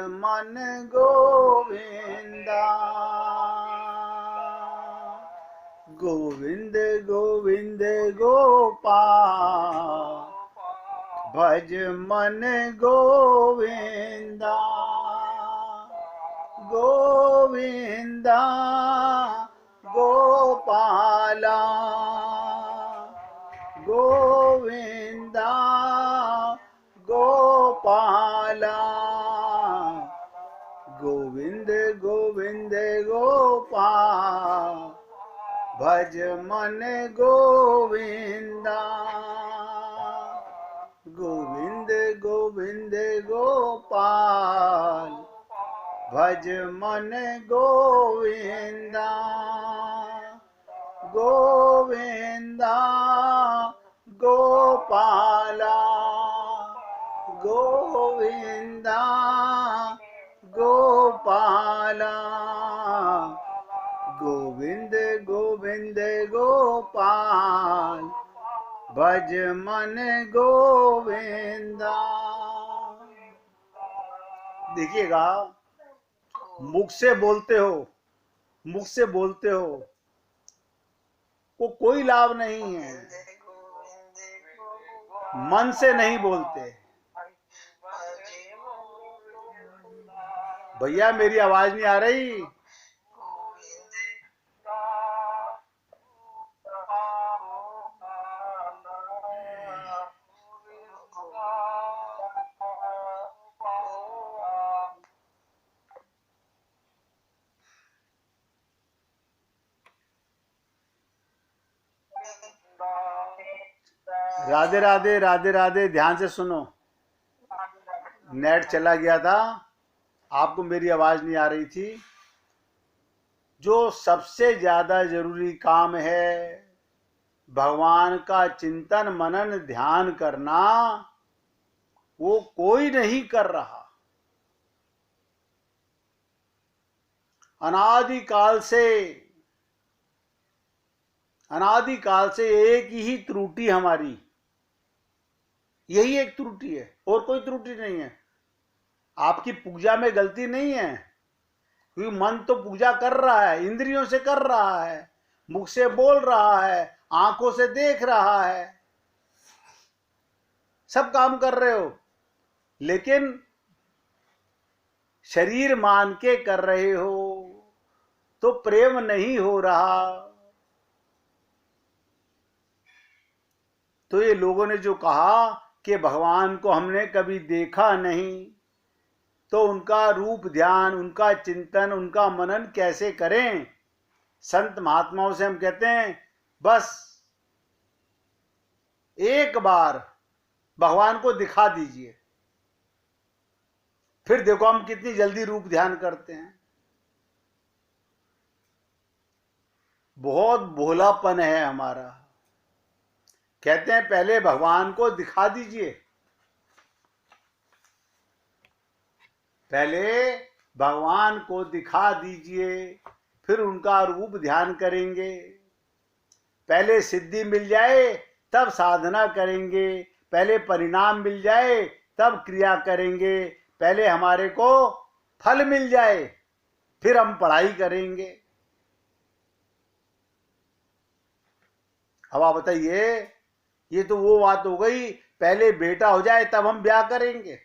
मन गोविंदा, गोविंद गोविंद गोपाल, भज मन गोविंदा, गोविंदा गोपाला, गोविंदा गोपाला, गोविंद गोविंद गोपाल, भज मन गोविंदा, गोविंद गोविंद गोपाल, भज मन गोविंदा, गोविंदा गोपाला, गोविंदा गोपाला, गोविंद गोविंद गोपाल, भज मन गोविंदा। देखिएगा, मुख से बोलते हो, मुख से बोलते हो, वो कोई लाभ नहीं है। मन से नहीं बोलते। भैया मेरी आवाज नहीं आ रही? राधे राधे राधे राधे। ध्यान से सुनो, नेट चला गया था, आपको मेरी आवाज नहीं आ रही थी। जो सबसे ज्यादा जरूरी काम है भगवान का चिंतन मनन ध्यान करना, वो कोई नहीं कर रहा। अनादिकाल से एक ही त्रुटि हमारी, यही एक त्रुटि है, और कोई त्रुटि नहीं है। आपकी पूजा में गलती नहीं है, क्योंकि मन तो पूजा कर रहा है, इंद्रियों से कर रहा है, मुख से बोल रहा है, आंखों से देख रहा है, सब काम कर रहे हो, लेकिन शरीर मान के कर रहे हो तो प्रेम नहीं हो रहा। तो ये लोगों ने जो कहा कि भगवान को हमने कभी देखा नहीं, तो उनका रूप ध्यान, उनका चिंतन, उनका मनन कैसे करें? संत महात्माओं से हम कहते हैं, बस एक बार भगवान को दिखा दीजिए, फिर देखो हम कितनी जल्दी रूप ध्यान करते हैं। बहुत भोलापन है हमारा। कहते हैं पहले भगवान को दिखा दीजिए, पहले भगवान को दिखा दीजिए, फिर उनका रूप ध्यान करेंगे। पहले सिद्धि मिल जाए तब साधना करेंगे, पहले परिणाम मिल जाए तब क्रिया करेंगे, पहले हमारे को फल मिल जाए फिर हम पढ़ाई करेंगे। अब आप बताइए, ये तो वो बात हो गई, पहले बेटा हो जाए तब हम ब्याह करेंगे।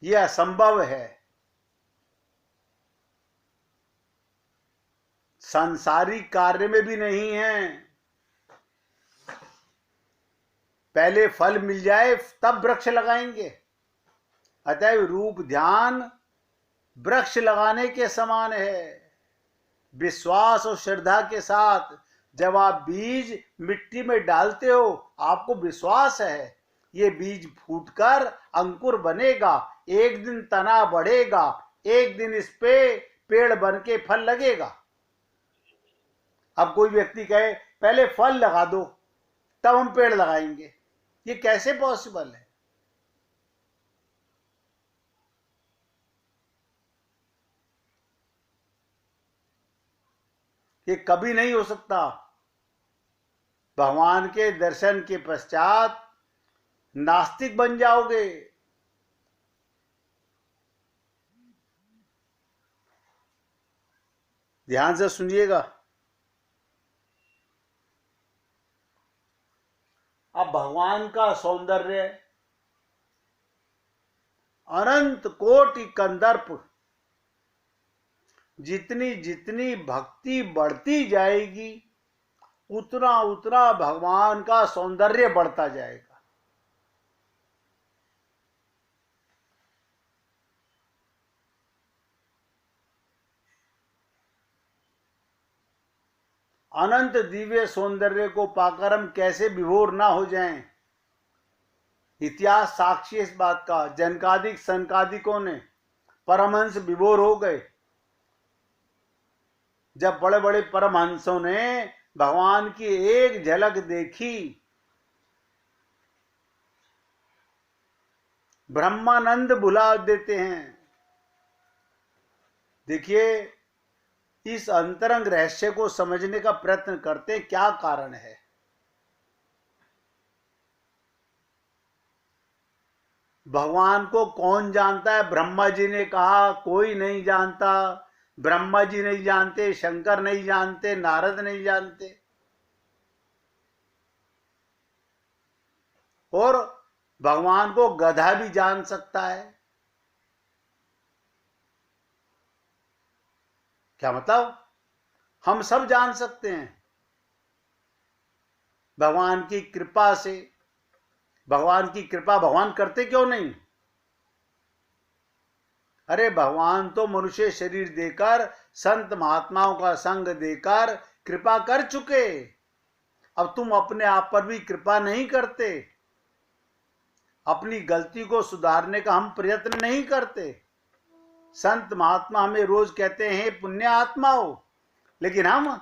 ये असंभव है। सांसारिक कार्य में भी नहीं है। पहले फल मिल जाए तब वृक्ष लगाएंगे। अतः रूप ध्यान वृक्ष लगाने के समान है। विश्वास और श्रद्धा के साथ जब आप बीज मिट्टी में डालते हो, आपको विश्वास है ये बीज फूटकर अंकुर बनेगा, एक दिन तना बढ़ेगा, एक दिन इस पे पेड़ बन के फल लगेगा। अब कोई व्यक्ति कहे पहले फल लगा दो तब हम पेड़ लगाएंगे, ये कैसे पॉसिबल है? ये कभी नहीं हो सकता। भगवान के दर्शन के पश्चात नास्तिक बन जाओगे। ध्यान से सुनिएगा। अब भगवान का सौंदर्य अनंत कोटि कंदर्प, जितनी जितनी भक्ति बढ़ती जाएगी उतना उतना भगवान का सौंदर्य बढ़ता जाएगा। अनंत दिव्य सौंदर्य को पाकर हम कैसे विभोर ना हो जाएं। इतिहास साक्षी है इस बात का। जनकादिक सनकादिकों ने परमहंस विभोर हो गए। जब बड़े बड़े परमहंसों ने भगवान की एक झलक देखी, ब्रह्मानंद भुला देते हैं। देखिए, इस अंतरंग रहस्य को समझने का प्रयत्न करते, क्या कारण है। भगवान को कौन जानता है? ब्रह्मा जी ने कहा कोई नहीं जानता। ब्रह्मा जी नहीं जानते, शंकर नहीं जानते, नारद नहीं जानते। और भगवान को गधा भी जान सकता है। क्या मतलब? हम सब जान सकते हैं भगवान की कृपा से। भगवान की कृपा भगवान करते क्यों नहीं? अरे भगवान तो मनुष्य शरीर देकर, संत महात्माओं का संग देकर कृपा कर चुके। अब तुम अपने आप पर भी कृपा नहीं करते। अपनी गलती को सुधारने का हम प्रयत्न नहीं करते। संत महात्मा हमें रोज कहते हैं पुण्य आत्मा हो, लेकिन हम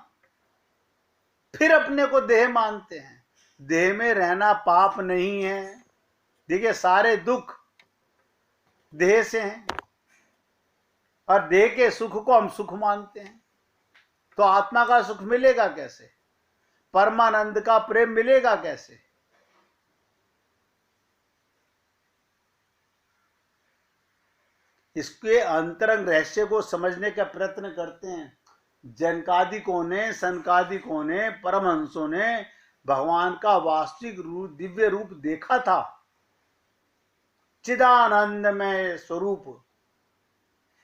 फिर अपने को देह मानते हैं। देह में रहना पाप नहीं है। देखिए, सारे दुख देह से हैं और देह के सुख को हम सुख मानते हैं। तो आत्मा का सुख मिलेगा कैसे? परमानंद का प्रेम मिलेगा कैसे? इसके अंतरंग रहस्य को समझने का प्रयत्न करते हैं। जनकादिकों ने, सनकादिकों ने, परमहंसों ने भगवान का वास्तविक रूप, दिव्य रूप देखा था। चिदानंदमय स्वरूप।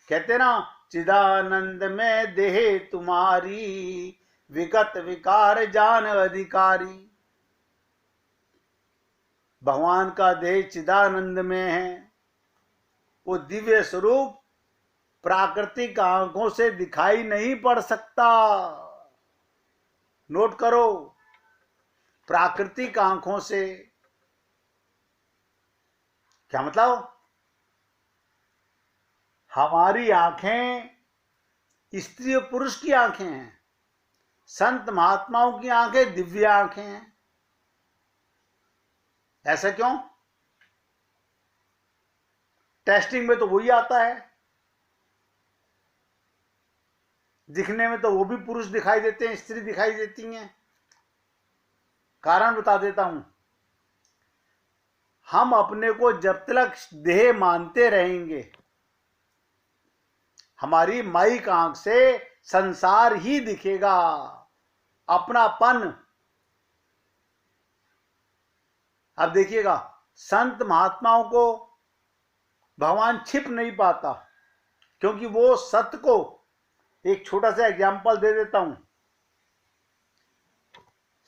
कहते ना, चिदानंद में देह तुम्हारी, विगत विकार जान अधिकारी। भगवान का देह चिदानंद में है। वो दिव्य स्वरूप प्राकृतिक आंखों से दिखाई नहीं पड़ सकता। नोट करो, प्राकृतिक आंखों से। क्या मतलब? हमारी आंखें स्त्री और पुरुष की आंखें हैं। संत महात्माओं की आंखें दिव्य आंखें हैं। ऐसा क्यों? टेस्टिंग में तो वही आता है। दिखने में तो वो भी पुरुष दिखाई देते हैं, स्त्री दिखाई देती हैं। कारण बता देता हूं। हम अपने को जब तक देह मानते रहेंगे, हमारी माइक आंख से संसार ही दिखेगा। अपनापन। अब देखिएगा, संत महात्माओं को भगवान छिप नहीं पाता, क्योंकि वो सत्य को, एक छोटा सा एग्जाम्पल दे देता हूं।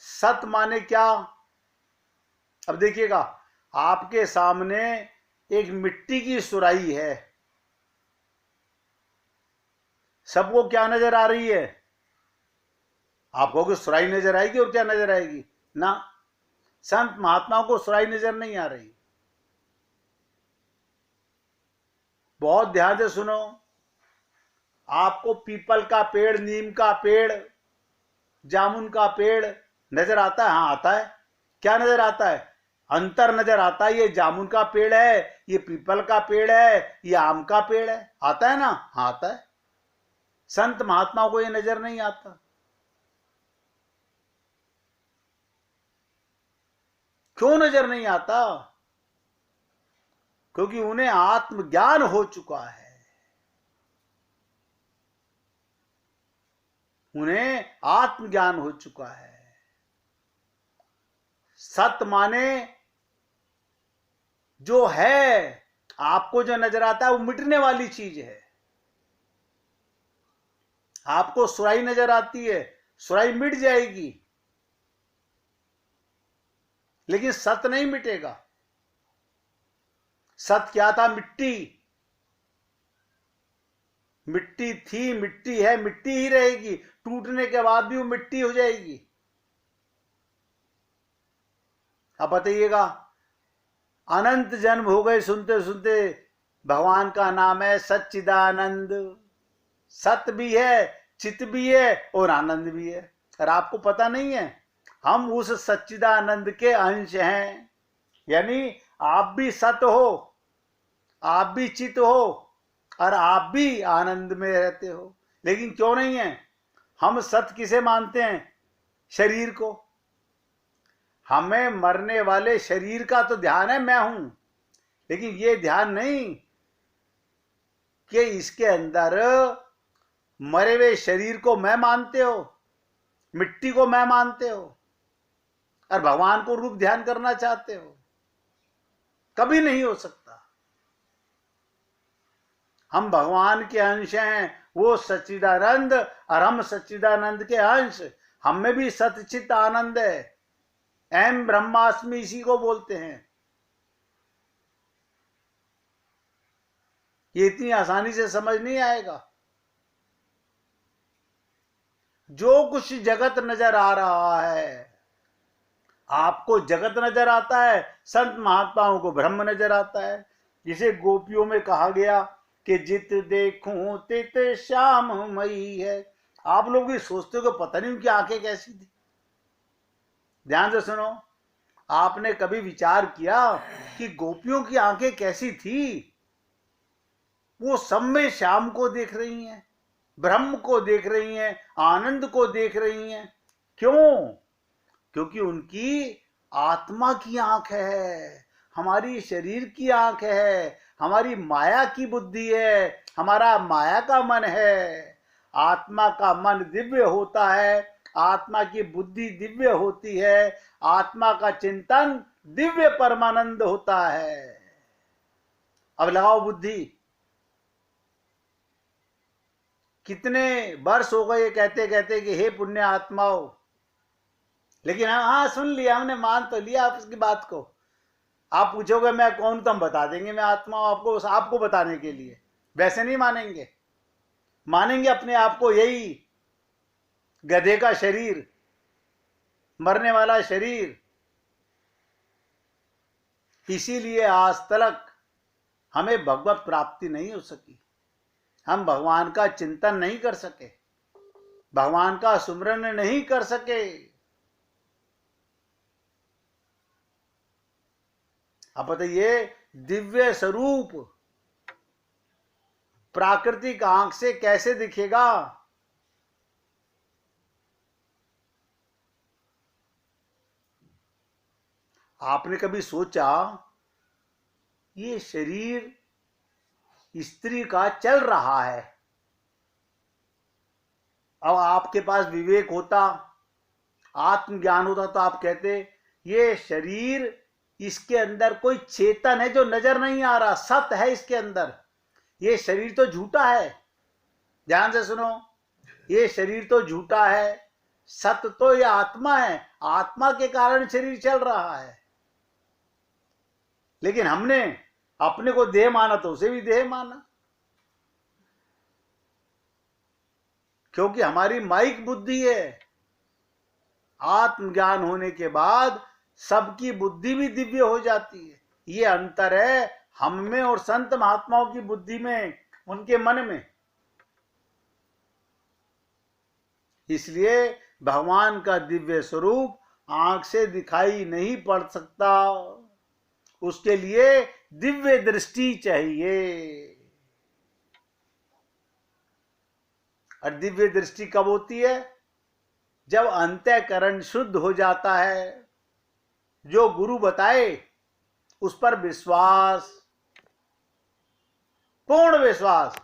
सत्य माने क्या? अब देखिएगा, आपके सामने एक मिट्टी की सुराही है। सबको क्या नजर आ रही है? आप कहोगे सुराही नजर आएगी, और क्या नजर आएगी ना। संत महात्माओं को सुराही नजर नहीं आ रही। बहुत ध्यान से सुनो। आपको पीपल का पेड़, नीम का पेड़, जामुन का पेड़ नजर आता है? हाँ, आता है। क्या नजर आता है? अंतर नजर आता है। ये जामुन का पेड़ है, ये पीपल का पेड़ है, ये आम का पेड़ है। आता है ना? हाँ, आता है। संत महात्माओं को ये नजर नहीं आता। क्यों नजर नहीं आता? क्योंकि उन्हें आत्मज्ञान हो चुका है। उन्हें आत्मज्ञान हो चुका है। सत माने जो है, आपको जो नजर आता है वो मिटने वाली चीज है। आपको सुराई नजर आती है, सुराई मिट जाएगी, लेकिन सत नहीं मिटेगा। सत क्या था? मिट्टी। मिट्टी थी, मिट्टी है, मिट्टी ही रहेगी, टूटने के बाद भी वो मिट्टी हो जाएगी। अब बताइएगा, अनंत जन्म हो गए सुनते सुनते, भगवान का नाम है सच्चिदानंद। सत भी है, चित भी है और आनंद भी है। और आपको पता नहीं है, हम उस सच्चिदानंद के अंश हैं। यानी आप भी सत हो, आप भी चित हो और आप भी आनंद में रहते हो। लेकिन क्यों नहीं है? हम सत किसे मानते हैं? शरीर को। हमें मरने वाले शरीर का तो ध्यान है, मैं हूं, लेकिन ये ध्यान नहीं कि इसके अंदर मरे हुए शरीर को मैं मानते हो, मिट्टी को मैं मानते हो और भगवान को रूप ध्यान करना चाहते हो। कभी नहीं हो सकता। हम भगवान के अंश हैं, वो सच्चिदानंद और हम सच्चिदानंद के अंश। हम में भी सतचित आनंद है। एम ब्रह्मास्मि इसी को बोलते हैं। ये इतनी आसानी से समझ नहीं आएगा। जो कुछ जगत नजर आ रहा है, आपको जगत नजर आता है, संत महात्माओं को ब्रह्म नजर आता है। जिसे गोपियों में कहा गया कि जित देखूं तित श्याम मई है। आप लोग भी सोचते हो कि पता नहीं उनकी आंखें कैसी थी। ध्यान से सुनो, आपने कभी विचार किया कि गोपियों की आंखें कैसी थी? वो सब में श्याम को देख रही हैं, ब्रह्म को देख रही हैं, आनंद को देख रही हैं। क्यों? क्योंकि उनकी आत्मा की आंख है, हमारी शरीर की आंख है, हमारी माया की बुद्धि है, हमारा माया का मन है। आत्मा का मन दिव्य होता है, आत्मा की बुद्धि दिव्य होती है, आत्मा का चिंतन दिव्य परमानंद होता है। अब लगाओ बुद्धि। कितने वर्ष हो गए कहते कहते कि हे पुण्य आत्माओं, लेकिन हाँ सुन लिया हमने, मान तो लिया आपकी बात को। आप पूछोगे मैं कौन, तो हम बता देंगे मैं आत्मा हूं, आपको बताने के लिए। वैसे नहीं मानेंगे। मानेंगे अपने आप को यही गधे का शरीर, मरने वाला शरीर। इसीलिए आज तक हमें भगवत प्राप्ति नहीं हो सकी। हम भगवान का चिंतन नहीं कर सके, भगवान का सुमरन नहीं कर सके। अब बताइए, दिव्य स्वरूप प्राकृतिक आंख से कैसे दिखेगा? आपने कभी सोचा ये शरीर स्त्री का चल रहा है? अब आपके पास विवेक होता, आत्मज्ञान होता, तो आप कहते ये शरीर, इसके अंदर कोई चेतन है जो नजर नहीं आ रहा, सत है इसके अंदर, ये शरीर तो झूठा है। ध्यान से सुनो, ये शरीर तो झूठा है, सत तो ये आत्मा है, आत्मा के कारण शरीर चल रहा है। लेकिन हमने अपने को देह माना तो उसे भी देह माना, क्योंकि हमारी माइक बुद्धि है। आत्मज्ञान होने के बाद सबकी बुद्धि भी दिव्य हो जाती है। ये अंतर है हम में और संत महात्माओं की बुद्धि में, उनके मन में। इसलिए भगवान का दिव्य स्वरूप आंख से दिखाई नहीं पड़ सकता, उसके लिए दिव्य दृष्टि चाहिए। और दिव्य दृष्टि कब होती है? जब अंतःकरण शुद्ध हो जाता है, जो गुरु बताए उस पर विश्वास, पूर्ण विश्वास।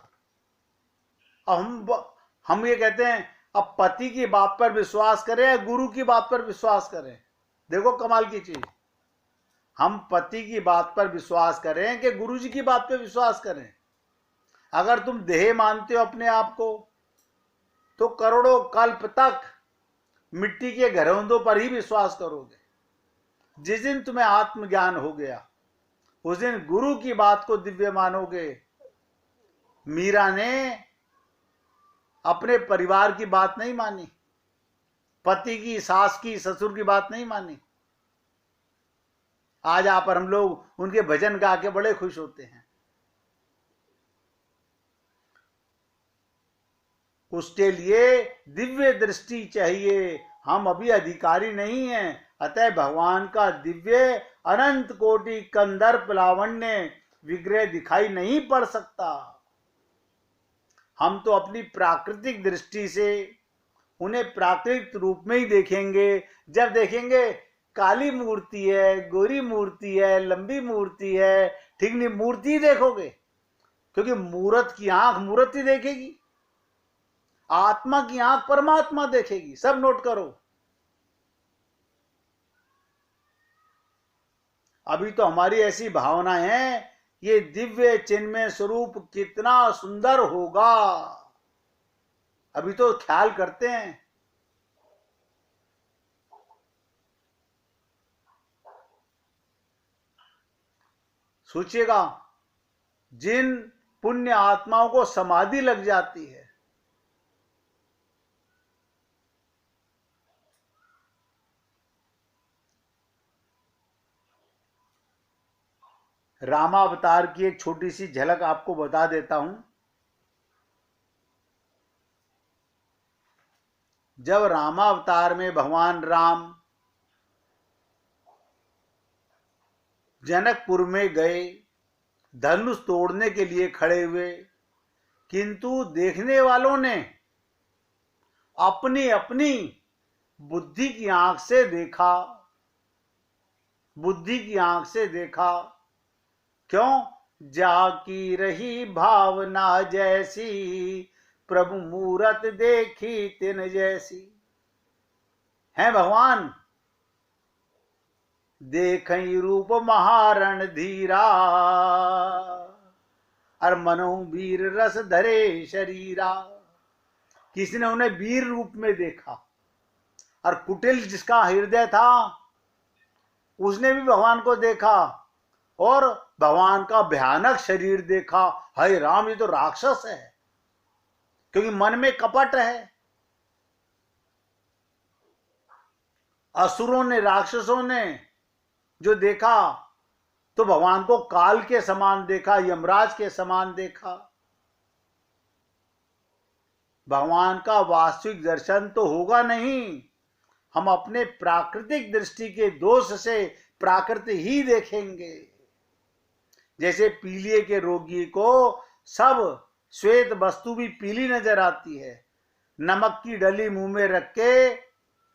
अब हम ये कहते हैं अब पति की बात पर विश्वास करें या गुरु की बात पर विश्वास करें। देखो कमाल की चीज, हम पति की बात पर विश्वास करें कि गुरु जी की बात पर विश्वास करें। अगर तुम देह मानते हो अपने आप को तो करोड़ों कल्प तक मिट्टी के घरौंदों पर ही विश्वास करोगे। जिस दिन तुम्हें आत्मज्ञान हो गया उस दिन गुरु की बात को दिव्य मानोगे। मीरा ने अपने परिवार की बात नहीं मानी, पति की, सास की, ससुर की बात नहीं मानी। आज आप और हम लोग उनके भजन गा के बड़े खुश होते हैं। उसके लिए दिव्य दृष्टि चाहिए। हम अभी अधिकारी नहीं हैं, अतः भगवान का दिव्य अनंत कोटि कंदर्प लावण्य विग्रह दिखाई नहीं पड़ सकता। हम तो अपनी प्राकृतिक दृष्टि से उन्हें प्राकृतिक रूप में ही देखेंगे। जब देखेंगे काली मूर्ति है, गोरी मूर्ति है, लंबी मूर्ति है, ठीक नहीं, मूर्ति देखोगे, क्योंकि मूर्त की आंख मूर्त ही देखेगी, आत्मा की आंख परमात्मा देखेगी। सब नोट करो। अभी तो हमारी ऐसी भावना है ये दिव्य चिन्मय स्वरूप कितना सुंदर होगा, अभी तो ख्याल करते हैं। सोचिएगा, जिन पुण्य आत्माओं को समाधि लग जाती है, रामावतार की एक छोटी सी झलक आपको बता देता हूं। जब रामावतार में भगवान राम जनकपुर में गए, धनुष तोड़ने के लिए खड़े हुए, किंतु देखने वालों ने अपनी अपनी बुद्धि की आंख से देखा, बुद्धि की आंख से देखा। क्यों? जाकी रही भावना जैसी, प्रभु मूरत देखी तिन जैसी। है भगवान देखई रूप महारण धीरा, और मनो वीर रस धरे शरीरा। किसी ने उन्हें वीर रूप में देखा, और कुटिल जिसका हृदय था उसने भी भगवान को देखा, और भगवान का भयानक शरीर देखा। हाय राम, ये तो राक्षस है, क्योंकि मन में कपट है। असुरों ने, राक्षसों ने जो देखा तो भगवान को काल के समान देखा, यमराज के समान देखा। भगवान का वास्तविक दर्शन तो होगा नहीं, हम अपने प्राकृतिक दृष्टि के दोष से प्राकृति ही देखेंगे। जैसे पीलिए के रोगी को सब श्वेत वस्तु भी पीली नजर आती है। नमक की डली मुंह में रख के,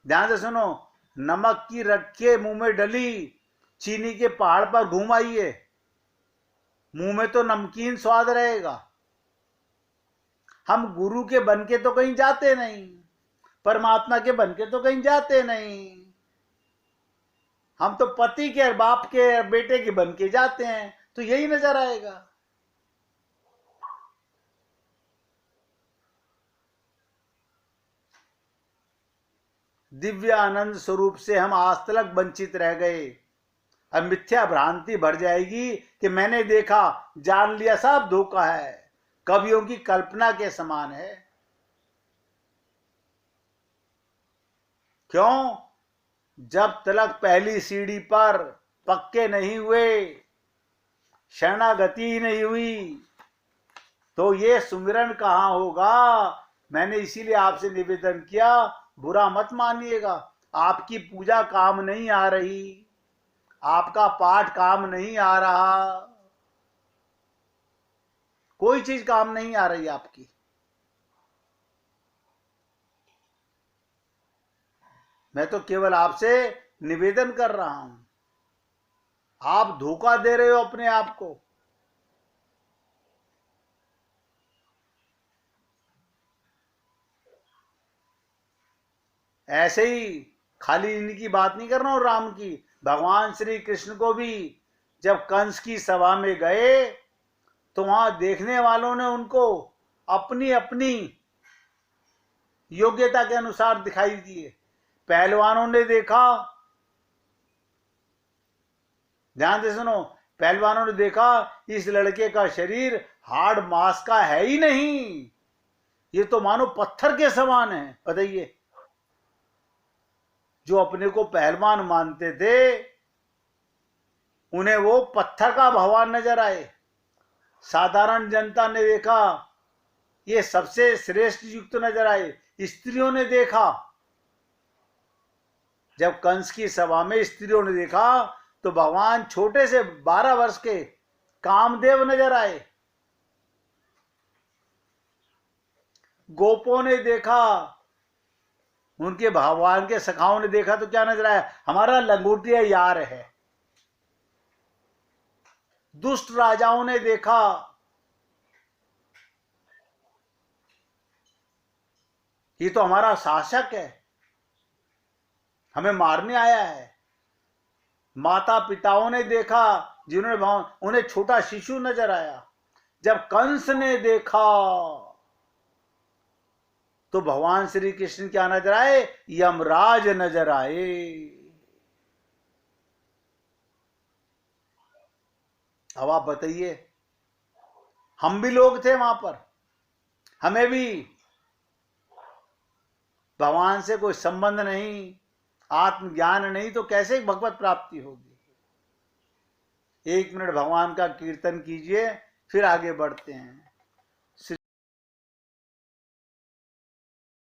ध्यान से सुनो, नमक की रखे मुंह में डली चीनी के पहाड़ पर घुमाइए, मुंह में तो नमकीन स्वाद रहेगा। हम गुरु के बन के तो कहीं जाते नहीं, परमात्मा के बन के तो कहीं जाते नहीं, हम तो पति के, बाप के, बेटे के बन के जाते हैं, तो यही नजर आएगा। दिव्य आनंद स्वरूप से हम आज तक वंचित रह गए। अब मिथ्या भ्रांति भर जाएगी कि मैंने देखा, जान लिया, सब धोखा है, कवियों की कल्पना के समान है। क्यों? जब तक पहली सीढ़ी पर पक्के नहीं हुए, शरणागति ही नहीं हुई, तो ये सुमिरन कहां होगा। मैंने इसीलिए आपसे निवेदन किया, बुरा मत मानिएगा, आपकी पूजा काम नहीं आ रही, आपका पाठ काम नहीं आ रहा, कोई चीज काम नहीं आ रही आपकी। मैं तो केवल आपसे निवेदन कर रहा हूं, आप धोखा दे रहे हो अपने आप को। ऐसे ही खाली इनकी बात नहीं कर रहा हूं राम की, भगवान श्री कृष्ण को भी जब कंस की सभा में गए तो वहां देखने वालों ने उनको अपनी अपनी योग्यता के अनुसार दिखाई दिए। पहलवानों ने देखा, ध्यान से सुनो, पहलवानों ने देखा इस लड़के का शरीर हार्ड मांस का है ही नहीं, ये तो मानो पत्थर के समान है। बताइए, जो अपने को पहलवान मानते थे उन्हें वो पत्थर का भगवान नजर आए। साधारण जनता ने देखा ये सबसे श्रेष्ठ युक्त नजर आए। स्त्रियों ने देखा, जब कंस की सभा में स्त्रियों ने देखा तो भगवान छोटे से 12 वर्ष के कामदेव नजर आए। गोपों ने देखा, उनके भगवान के सखाओं ने देखा तो क्या नजर आया? हमारा लंगोटिया यार है। दुष्ट राजाओं ने देखा, ये तो हमारा शासक है, हमें मारने आया है। माता पिताओं ने देखा, जिन्होंने उन्हें छोटा शिशु नजर आया। जब कंस ने देखा तो भगवान श्री कृष्ण क्या नजर आए? यमराज नजर आए। अब आप बताइए, हम भी लोग थे वहां पर, हमें भी भगवान से कोई संबंध नहीं, आत्मज्ञान नहीं, तो कैसे भगवत प्राप्ति होगी? 1 मिनट भगवान का कीर्तन कीजिए, फिर आगे बढ़ते हैं।